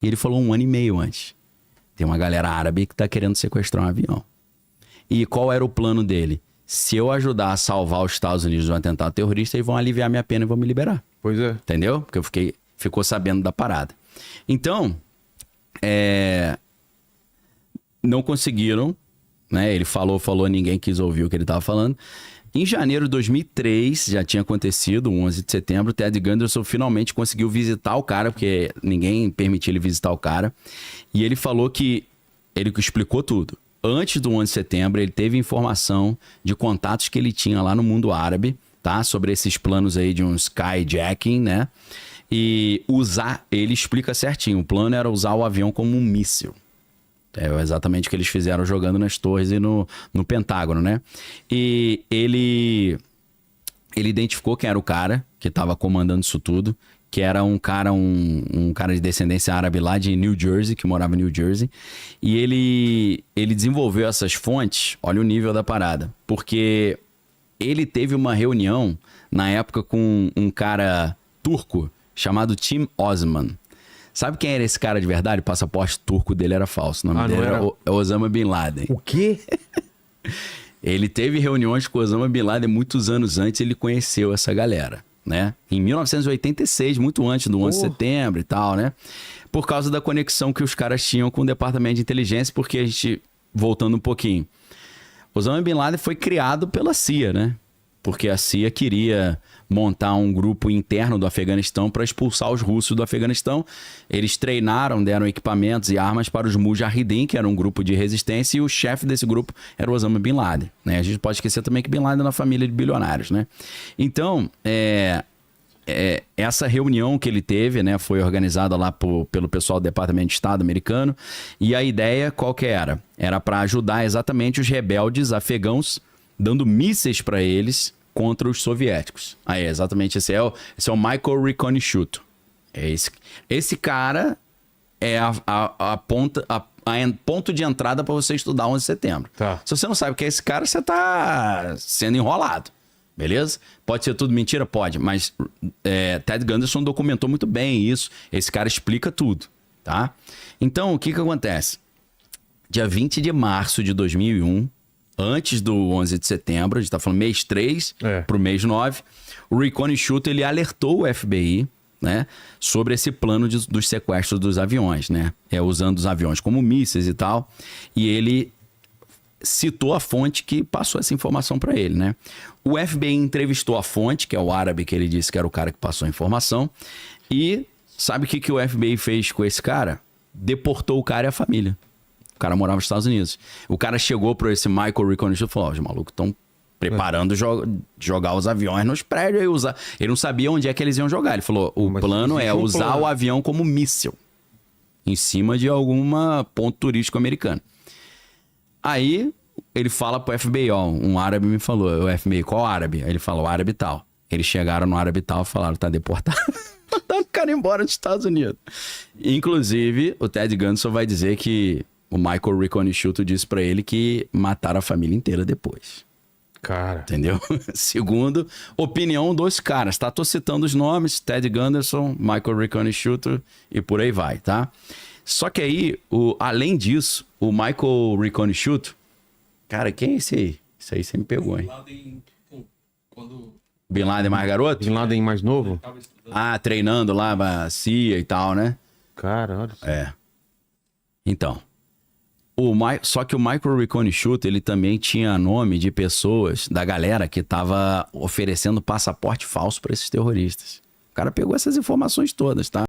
E ele falou 1 ano e meio antes. Tem uma galera árabe que tá querendo sequestrar um avião. E qual era o plano dele? Se eu ajudar a salvar os Estados Unidos de um atentado terrorista, eles vão aliviar minha pena e vão me liberar. Pois é. Entendeu? Porque ficou sabendo da parada. Então, não conseguiram, né? Ele falou, ninguém quis ouvir o que ele estava falando. Em janeiro de 2003, já tinha acontecido, 11 de setembro, o Ted Gunderson finalmente conseguiu visitar o cara, porque ninguém permitia ele visitar o cara. E ele falou que ele explicou tudo. Antes do 11 de setembro, ele teve informação de contatos que ele tinha lá no mundo árabe, tá? Sobre esses planos aí de um skyjacking, né? E ele explica certinho, o plano era usar o avião como um míssil. É exatamente o que eles fizeram jogando nas torres e no Pentágono, né? E ele identificou quem era o cara que estava comandando isso tudo, que era um cara de descendência árabe lá de New Jersey, que morava em New Jersey. E ele desenvolveu essas fontes, olha o nível da parada, porque ele teve uma reunião na época com um cara turco chamado Tim Osman. Sabe quem era esse cara de verdade? O passaporte turco dele era falso. O nome dele era Osama Bin Laden. O quê? Ele teve reuniões com Osama Bin Laden muitos anos antes, ele conheceu essa galera, né? Em 1986, muito antes do 11 de setembro e tal, né? Por causa da conexão que os caras tinham com o Departamento de Inteligência, porque a gente, voltando um pouquinho, Osama Bin Laden foi criado pela CIA, né? Porque a CIA queria montar um grupo interno do Afeganistão para expulsar os russos do Afeganistão. Eles treinaram, deram equipamentos e armas para os Mujahideen, que era um grupo de resistência, e o chefe desse grupo era o Osama Bin Laden, né? A gente pode esquecer também que Bin Laden é uma família de bilionários, né? Então, essa reunião que ele teve, né, foi organizada lá pelo pessoal do Departamento de Estado americano, e a ideia qual que era? Era para ajudar exatamente os rebeldes afegãos, dando mísseis para eles contra os soviéticos. Aí, exatamente, esse é o Michael Riconichuto. Esse cara é ponto de entrada para você estudar 11 de setembro. Tá. Se você não sabe o que é esse cara, você tá sendo enrolado. Beleza? Pode ser tudo mentira? Pode. Mas Ted Gunderson documentou muito bem isso. Esse cara explica tudo, tá? Então, o que acontece? Dia 20 de março de 2001... antes do 11 de setembro, a gente tá falando mês 3 pro mês 9, o Riconichuto, ele alertou o FBI, né, sobre esse plano dos sequestros dos aviões, né, usando os aviões como mísseis e tal, e ele citou a fonte que passou essa informação para ele, né. O FBI entrevistou a fonte, que é o árabe que ele disse que era o cara que passou a informação, e sabe o que o FBI fez com esse cara? Deportou o cara e a família. O cara morava nos Estados Unidos. O cara chegou para esse Michael Riconichuto e falou: os malucos estão preparando jogar os aviões nos prédios e usar. Ele não sabia onde é que eles iam jogar. Ele falou: o plano é usar o avião como míssil em cima de alguma ponto turístico americano. Aí ele fala pro FBI, ó, um árabe me falou, o FBI, qual árabe? Aí ele falou, árabe tal. Eles chegaram no árabe tal e falaram, tá deportado. Mandaram o cara embora dos Estados Unidos. Inclusive, o Ted Gunderson vai dizer que o Michael Riconichuto disse pra ele que mataram a família inteira depois. Cara. Entendeu? Segundo, opinião dos caras, tá? Tô citando os nomes, Ted Gunderson, Michael Riconichuto e por aí vai, tá? Só que aí, além disso, o Michael Riconichuto... Cara, quem é esse aí? Isso aí você me pegou, hein? Bin Laden mais garoto? Bin Laden mais novo? Ah, treinando lá a CIA e tal, né? Cara, olha só. É. Então... Só que o Michael Riconichuto, ele também tinha nome de pessoas, da galera que tava oferecendo passaporte falso para esses terroristas. O cara pegou essas informações todas, tá?